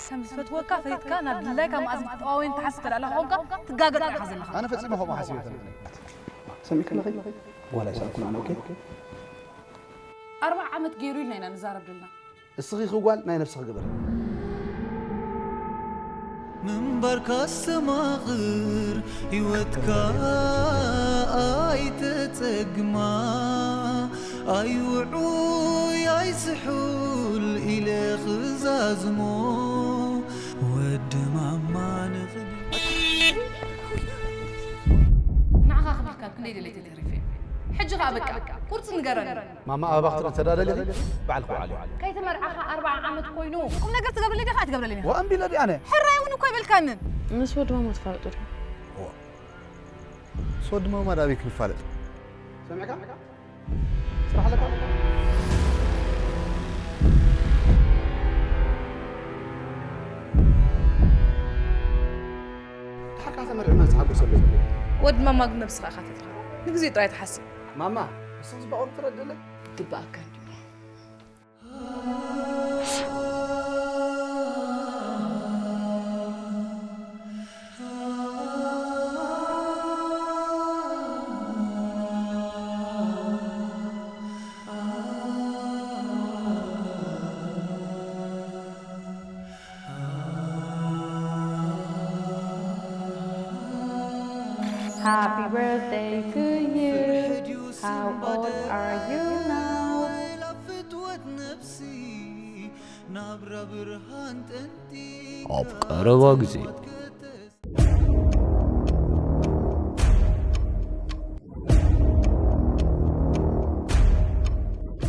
كم فتوكا فيتك أنا بالله كم أزمت أو أنت حسيت على حوجة تجاجر يا حزن أنا فتسمع هو ما حسيت سميك الله ولا يسألكم عنه أوكي 4 عمت جيرو لنا نزار بدلنا الصغير قال ما نفسه قبل من بركاس ماغر يوتك آي تتقما آي وعوي آي سحول إلى خزازمو ودمع ما نغني نعخ أخبرك كل اللي تتعرفين حج غابك قرص نقرن ماما أبغى ترى لي بعلقوا عليه كي تمرعها 4 عمت كوينو قم نقرت قبل لي دفعت قبل لي وأنبي لدي أنا حراي ونو كوي بالكنن مسود ما متفاوتوا هو صد ما دابيك نفالت سمعك صراحة لك تحكى هذا مرعي ما تحكوا سبب ود ما قمنا بسخة خاتت نقزي طايت حسي ماما بس بقول ترد لك تبقى كان Happy birthday to you. How old are you now? نفسي نبرة برهان تنتي أبقى رواق زي